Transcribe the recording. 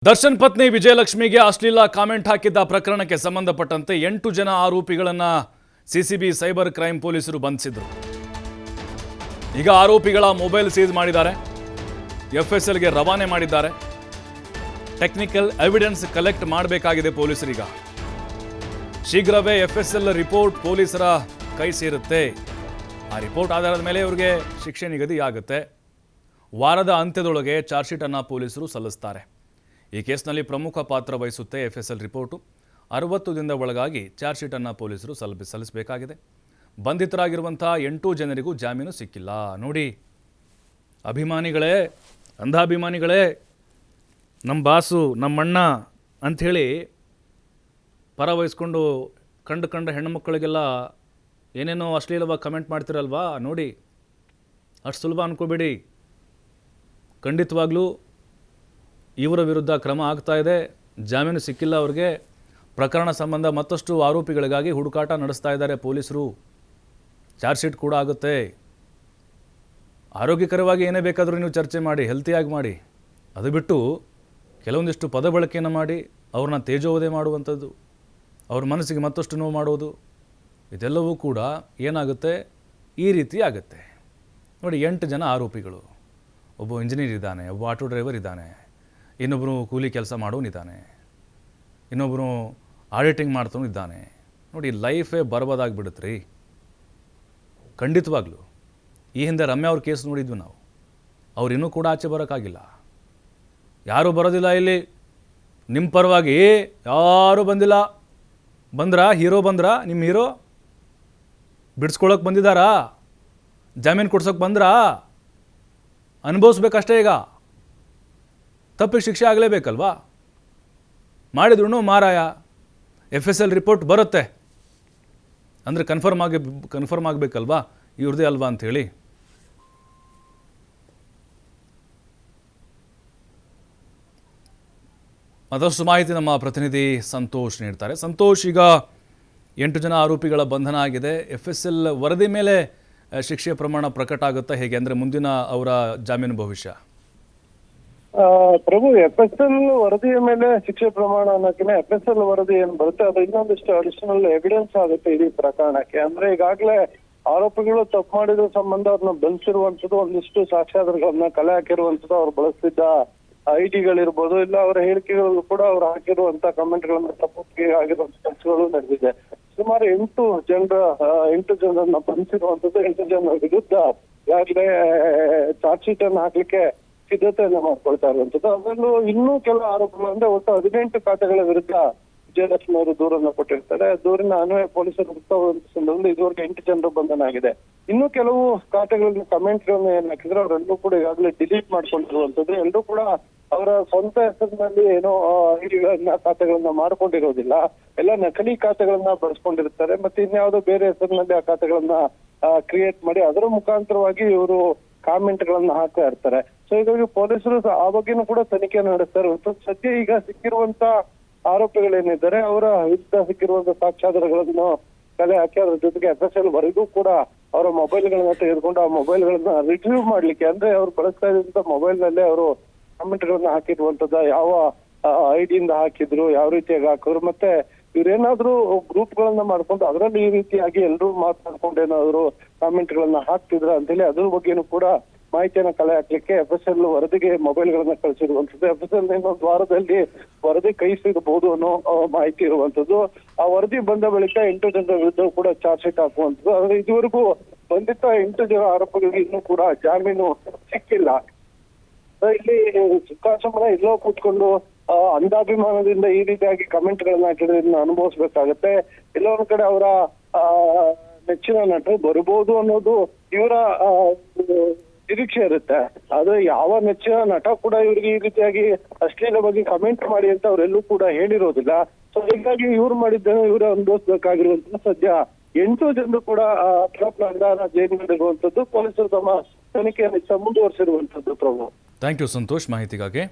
ದರ್ಶನ್ ಪತ್ನಿ ವಿಜಯಲಕ್ಷ್ಮಿಗೆ ಅಶ್ಲೀಲ ಕಾಮೆಂಟ್ ಹಾಕಿದ್ದ ಪ್ರಕರಣಕ್ಕೆ ಸಂಬಂಧಪಟ್ಟಂತೆ 8 ಜನ ಆರೋಪಿಗಳನ್ನು ಸಿಸಿಬಿ ಸೈಬರ್ ಕ್ರೈಮ್ ಪೊಲೀಸರು ಬಂಧಿಸಿದರು. ಈಗ ಆರೋಪಿಗಳ ಮೊಬೈಲ್ ಸೀಸ್ ಮಾಡಿದ್ದಾರೆ, ಎಫ್ಎಸ್ಎಲ್ಗೆ ರವಾನೆ ಮಾಡಿದ್ದಾರೆ. ಟೆಕ್ನಿಕಲ್ ಎವಿಡೆನ್ಸ್ ಕಲೆಕ್ಟ್ ಮಾಡಬೇಕಾಗಿದೆ ಪೊಲೀಸರಿಗೆ. ಶೀಘ್ರವೇ ಎಫ್ಎಸ್ಎಲ್ ರಿಪೋರ್ಟ್ ಪೊಲೀಸರ ಕೈ ಸೇರುತ್ತೆ. ಆ ರಿಪೋರ್ಟ್ ಆಧಾರದ ಮೇಲೆ ಇವರಿಗೆ ಶಿಕ್ಷೆ ನಿಗದಿಯಾಗುತ್ತೆ. ವಾರದ ಅಂತ್ಯದೊಳಗೆ ಚಾರ್ಜ್ ಶೀಟ್ ಅನ್ನು ಪೊಲೀಸರು ಸಲ್ಲಿಸುತ್ತಾರೆ. ಈ ಕೇಸ್ನಲ್ಲಿ ಪ್ರಮುಖ ಪಾತ್ರ ವಹಿಸುತ್ತೆ ಎಫ್ಎಸ್ಎಲ್ ರಿಪೋರ್ಟು. 60 ದಿನದ ಒಳಗಾಗಿ ಚಾರ್ಜ್ ಶೀಟನ್ನು ಪೊಲೀಸರು ಸಲ್ಲಿಸಬೇಕಾಗಿದೆ. ಬಂಧಿತರಾಗಿರುವಂಥ 8 ಜನರಿಗೂ ಜಾಮೀನು ಸಿಕ್ಕಿಲ್ಲ. ನೋಡಿ ಅಭಿಮಾನಿಗಳೇ, ಅಂಧಾಭಿಮಾನಿಗಳೇ, ನಮ್ಮ ಬಾಸು ನಮ್ಮಣ್ಣ ಅಂಥೇಳಿ ಪರ ವಹಿಸ್ಕೊಂಡು ಕಂಡ ಹೆಣ್ಣುಮಕ್ಕಳಿಗೆಲ್ಲ ಏನೇನೋ ಅಶ್ಲೀಲವಾಗಿ ಕಮೆಂಟ್ ಮಾಡ್ತಿರಲ್ವಾ, ನೋಡಿ ಅಷ್ಟು ಸುಲಭ ಅಂದ್ಕೋಬೇಡಿ. ಖಂಡಿತವಾಗ್ಲೂ ಇವರ ವಿರುದ್ಧ ಕ್ರಮ ಆಗ್ತಾ ಇದೆ. ಜಾಮೀನು ಸಿಕ್ಕಿಲ್ಲ ಅವ್ರಿಗೆ. ಪ್ರಕರಣ ಸಂಬಂಧ ಮತ್ತಷ್ಟು ಆರೋಪಿಗಳಿಗಾಗಿ ಹುಡುಕಾಟ ನಡೆಸ್ತಾ ಇದ್ದಾರೆ ಪೊಲೀಸರು. ಚಾರ್ಜ್ ಶೀಟ್ ಕೂಡ ಆಗುತ್ತೆ. ಆರೋಗ್ಯಕರವಾಗಿ ಏನೇ ಬೇಕಾದರೂ ನೀವು ಚರ್ಚೆ ಮಾಡಿ, ಹೆಲ್ತಿಯಾಗಿ ಮಾಡಿ. ಅದು ಬಿಟ್ಟು ಕೆಲವೊಂದಿಷ್ಟು ಪದ ಬಳಕೆಯನ್ನು ಮಾಡಿ ಅವ್ರನ್ನ ತೇಜೋವಧೆ ಮಾಡುವಂಥದ್ದು, ಅವ್ರ ಮನಸ್ಸಿಗೆ ಮತ್ತಷ್ಟು ನೋವು ಮಾಡೋದು, ಇದೆಲ್ಲವೂ ಕೂಡ ಏನಾಗುತ್ತೆ, ಈ ರೀತಿ ಆಗುತ್ತೆ. ನೋಡಿ 8 ಜನ ಆರೋಪಿಗಳು. ಒಬ್ಬ ಇಂಜಿನಿಯರ್ ಇದ್ದಾನೆ, ಒಬ್ಬ ಆಟೋ ಡ್ರೈವರ್ ಇದ್ದಾನೆ, ಇನ್ನೊಬ್ಬರು ಕೂಲಿ ಕೆಲಸ ಮಾಡೋನಿದ್ದಾನೆ, ಇನ್ನೊಬ್ಬರು ಆಡಿಟಿಂಗ್ ಮಾಡ್ತಾನು ಇದ್ದಾನೆ. ನೋಡಿ ಲೈಫೇ ಬರ್ಬಾದಾಗಿಬಿಡುತ್ತೆ ರೀ ಖಂಡಿತವಾಗ್ಲೂ. ಈ ಹಿಂದೆ ರಮ್ಯಾ ಅವ್ರ ಕೇಸ್ ನೋಡಿದ್ವಿ ನಾವು. ಅವ್ರು ಇನ್ನೂ ಕೂಡ ಆಚೆ ಬರೋಕ್ಕಾಗಿಲ್ಲ. ಯಾರೂ ಬರೋದಿಲ್ಲ ಇಲ್ಲಿ ನಿಮ್ಮ ಪರವಾಗಿ, ಯಾರೂ ಬಂದಿಲ್ಲ. ಬಂದ್ರಾ ಹೀರೋ, ಬಂದ್ರಾ ನಿಮ್ಮ ಹೀರೋ ಬಿಡಿಸ್ಕೊಳಕ್ಕೆ ಬಂದಿದ್ದಾರಾ? ಜಾಮೀನು ಕೊಡ್ಸೋಕೆ ಬಂದ್ರಾ? ಅನುಭವಿಸ್ಬೇಕಷ್ಟೇ. ಈಗ ತಪ್ಪಿಗೆ ಶಿಕ್ಷೆ ಆಗಲೇಬೇಕಲ್ವಾ? ಮಾಡಿದ್ರು ಮಾರಾಯ. ಎಫ್ಎಸ್ಎಲ್ ರಿಪೋರ್ಟ್ ಬರುತ್ತೆ ಅಂದರೆ ಕನ್ಫರ್ಮ್ ಆಗಬೇಕಲ್ವಾ ಇವ್ರದೇ ಅಲ್ವಾ ಅಂಥೇಳಿ. ಮತ್ತಷ್ಟು ಮಾಹಿತಿ ನಮ್ಮ ಪ್ರತಿನಿಧಿ ಸಂತೋಷ್ ನೀಡ್ತಾರೆ. ಸಂತೋಷ್, ಈಗ 8 ಜನ ಆರೋಪಿಗಳ ಬಂಧನ ಆಗಿದೆ. ಎಫ್ಎಸ್ಎಲ್ ವರದಿ ಮೇಲೆ ಶಿಕ್ಷೆಯ ಪ್ರಮಾಣ ಪ್ರಕಟ ಆಗುತ್ತಾ ಹೇಗೆ, ಅಂದರೆ ಮುಂದಿನ ಅವರ ಜಾಮೀನು ಭವಿಷ್ಯ? ಪ್ರಭು, ಎಫ್ಎಸ್ಎಲ್ ವರದಿಯ ಮೇಲೆ ಶಿಕ್ಷೆ ಪ್ರಮಾಣ ಅನ್ನೋಕಿನ ಎಫ್ಎಸ್ಎಲ್ ವರದಿ ಏನ್ ಬರುತ್ತೆ ಅದು ಇನ್ನೊಂದಿಷ್ಟು ಅಡಿಷನಲ್ ಎವಿಡೆನ್ಸ್ ಆಗುತ್ತೆ ಇಡೀ ಪ್ರಕರಣಕ್ಕೆ. ಅಂದ್ರೆ ಈಗಾಗಲೇ ಆರೋಪಿಗಳು ತಪ್ಪು ಮಾಡಿದ ಸಂಬಂಧ ಅವ್ರನ್ನ ಬಂಧಿಸಿರುವಂತದ್ದು, ಒಂದಿಷ್ಟು ಸಾಕ್ಷ್ಯಾಧಾರಗಳನ್ನ ಕಲೆ ಹಾಕಿರುವಂತದ್ದು, ಅವ್ರು ಬಳಸ್ತಿದ್ದ ಐಡಿಗಳಿರ್ಬೋದು, ಇಲ್ಲ ಅವರ ಹೇಳಿಕೆಗಳು ಕೂಡ ಅವ್ರು ಹಾಕಿರುವಂತ ಕಮೆಂಟ್ಗಳನ್ನ ತಪ್ಪಿಗೆ ಆಗಿರುವಂತ ಕೆಲಸಗಳು ನಡೆದಿದೆ. ಸುಮಾರು 8 ಜನರನ್ನ ಬಂಧಿಸಿರುವಂತದ್ದು. 8 ಜನರ ವಿರುದ್ಧ ಈಗಾಗಲೇ ಚಾರ್ಜ್ ಶೀಟ್ ಅನ್ನು ಹಾಕ್ಲಿಕ್ಕೆ ಸಿದ್ಧತೆಯನ್ನ ಮಾಡ್ಕೊಳ್ತಾ ಇರುವಂತದ್ದು. ಅದರಲ್ಲೂ ಇನ್ನೂ ಕೆಲವು ಆರೋಪಗಳು ಅಂದ್ರೆ ಒಟ್ಟು 18 ಖಾತೆಗಳ ವಿರುದ್ಧ ವಿಜಯಲಕ್ಷ್ಮಿ ಅವರು ದೂರನ್ನ ಕೊಟ್ಟಿರ್ತಾರೆ. ದೂರಿನ ಅನ್ವಯ ಪೊಲೀಸರು ಸಂದರ್ಭದಲ್ಲಿ ಇದುವರೆಗೆ 8 ಜನರು ಬಂಧನ ಆಗಿದೆ. ಇನ್ನು ಕೆಲವು ಖಾತೆಗಳಲ್ಲಿ ಕಮೆಂಟ್ಗಳನ್ನ ಏನ್ ಹಾಕಿದ್ರೆ ಅವರೆಲ್ಲರೂ ಕೂಡ ಈಗಾಗಲೇ ಡಿಲೀಟ್ ಮಾಡ್ಕೊಂಡಿರುವಂತದ್ದು. ಎಲ್ಲರೂ ಕೂಡ ಅವರ ಸ್ವಂತ ಹೆಸರಿನಲ್ಲಿ ಏನೋ ಐಡಿಗಳನ್ನ ಖಾತೆಗಳನ್ನ ಮಾಡ್ಕೊಂಡಿರೋದಿಲ್ಲ, ಎಲ್ಲ ನಕಲಿ ಖಾತೆಗಳನ್ನ ಬಳಸ್ಕೊಂಡಿರ್ತಾರೆ. ಮತ್ತೆ ಇನ್ಯಾವುದೋ ಬೇರೆ ಹೆಸರಿನಲ್ಲಿ ಆ ಖಾತೆಗಳನ್ನ ಕ್ರಿಯೇಟ್ ಮಾಡಿ ಅದರ ಮುಖಾಂತರವಾಗಿ ಇವರು ಕಾಮೆಂಟ್ ಗಳನ್ನ ಹಾಕ್ತಾ ಇರ್ತಾರೆ. ಸೊ ಹೀಗಾಗಿ ಪೊಲೀಸರು ಆ ಬಗ್ಗೆನೂ ಕೂಡ ತನಿಖೆ ನಡೆಸ್ತಾ ಇರುವಂತ. ಸದ್ಯ ಈಗ ಸಿಕ್ಕಿರುವಂತ ಆರೋಪಿಗಳೇನಿದ್ದಾರೆ ಅವರ ವಿರುದ್ಧ ಸಿಕ್ಕಿರುವಂತ ಸಾಕ್ಷ್ಯಾಧಾರಗಳನ್ನು ಕಲೆ ಹಾಕಿ ಅದ್ರ ಜೊತೆಗೆ ಎಫ್ಎಸ್ಎಲ್ ವರೆಗೂ ಕೂಡ ಅವರ ಮೊಬೈಲ್ಗಳನ್ನ ತೆಗೆದುಕೊಂಡು ಆ ಮೊಬೈಲ್ಗಳನ್ನ ರಿಟ್ರೀವ್ ಮಾಡ್ಲಿಕ್ಕೆ, ಅಂದ್ರೆ ಅವ್ರು ಬಳಸ್ತಾ ಇದ್ದಂತ ಮೊಬೈಲ್ ನಲ್ಲೇ ಅವರು ಕಾಮೆಂಟ್ ಗಳನ್ನ ಹಾಕಿರುವಂತದ, ಯಾವ ಐಡಿಯಿಂದ ಹಾಕಿದ್ರು, ಯಾವ ರೀತಿಯಾಗಿ ಹಾಕಿದ್ರು, ಮತ್ತೆ ಇವ್ರೇನಾದ್ರೂ ಗ್ರೂಪ್ ಗಳನ್ನ ಮಾಡ್ಕೊಂಡು ಅದರಲ್ಲಿ ಈ ರೀತಿಯಾಗಿ ಎಲ್ಲರೂ ಮಾತನಾಡ್ಕೊಂಡು ಏನಾದ್ರು ಕಾಮೆಂಟ್ ಗಳನ್ನ ಹಾಕ್ತಿದ್ರ ಅಂತೇಳಿ ಅದ್ರ ಬಗ್ಗೆನೂ ಕೂಡ ಮಾಹಿತಿಯನ್ನ ಕಲೆ ಹಾಕ್ಲಿಕ್ಕೆ ಎಫ್ಎಸ್ಎಲ್ ವರದಿಗೆ ಮೊಬೈಲ್ ಗಳನ್ನ ಕಳಿಸಿರುವಂತದ್ದು. ಎಫ್ಎಸ್ಎಲ್ ಇನ್ನೊಂದು ವಾರದಲ್ಲಿ ವರದಿ ಕೈ ಸಿಗಬಹುದು ಅನ್ನೋ ಮಾಹಿತಿ ಇರುವಂತದ್ದು. ಆ ವರದಿ ಬಂದ ಬಳಿಕ 8 ಜನರ ವಿರುದ್ಧ ಕೂಡ ಚಾರ್ಜ್ ಶೀಟ್ ಹಾಕುವಂಥದ್ದು. ಆದ್ರೆ ಇದುವರೆಗೂ ಬಂಧಿತ 8 ಜನ ಆರೋಪಿಗಳಿಗೆ ಇನ್ನೂ ಕೂಡ ಜಾಮೀನು ಸಿಕ್ಕಿಲ್ಲ. ಇಲ್ಲಿ ಸುಖಾಸಮನ ಎಲ್ಲೋ ಕೂತ್ಕೊಂಡು ಅಂಧಾಭಿಮಾನದಿಂದ ಈ ರೀತಿಯಾಗಿ ಕಮೆಂಟ್ ಗಳನ್ನ ಹಾಕಿದ್ರೆ ಇದನ್ನ ಅನುಭವಿಸ್ಬೇಕಾಗತ್ತೆ. ಎಲ್ಲೋ ಒಂದ್ ಕಡೆ ಅವರ ನೆಚ್ಚಿನ ನಟರು ಬರ್ಬೋದು ಅನ್ನೋದು ಇವರ ನಿರೀಕ್ಷೆ ಇರುತ್ತೆ. ಆದ್ರೆ ಯಾವ ನೆಚ್ಚಿನ ನಟ ಕೂಡ ಇವ್ರಿಗೆ ಈ ರೀತಿಯಾಗಿ ಅಶ್ಲೀಲ ಬಗ್ಗೆ ಕಮೆಂಟ್ ಮಾಡಿ ಅಂತ ಅವರೆಲ್ಲೂ ಕೂಡ ಹೇಳಿರೋದಿಲ್ಲ. ಸೊ ಹೀಗಾಗಿ ಇವ್ರು ಮಾಡಿದ್ದೇನೆ ಇವರೇ ಅನುಭವಿಸ್ಬೇಕಾಗಿರುವಂತ. ಸದ್ಯ 8 ಜನರು ಕೂಡ ಜೈಲಿನಲ್ಲಿರುವಂತದ್ದು. ಪೊಲೀಸರು ತಮ್ಮ ತನಿಖೆಯನ್ನು ಮುಂದುವರಿಸಿರುವಂತದ್ದು. ಪ್ರಭು, ಥ್ಯಾಂಕ್ ಯು ಸಂತೋಷ್ ಮಾಹಿತಿಗಾಗಿ.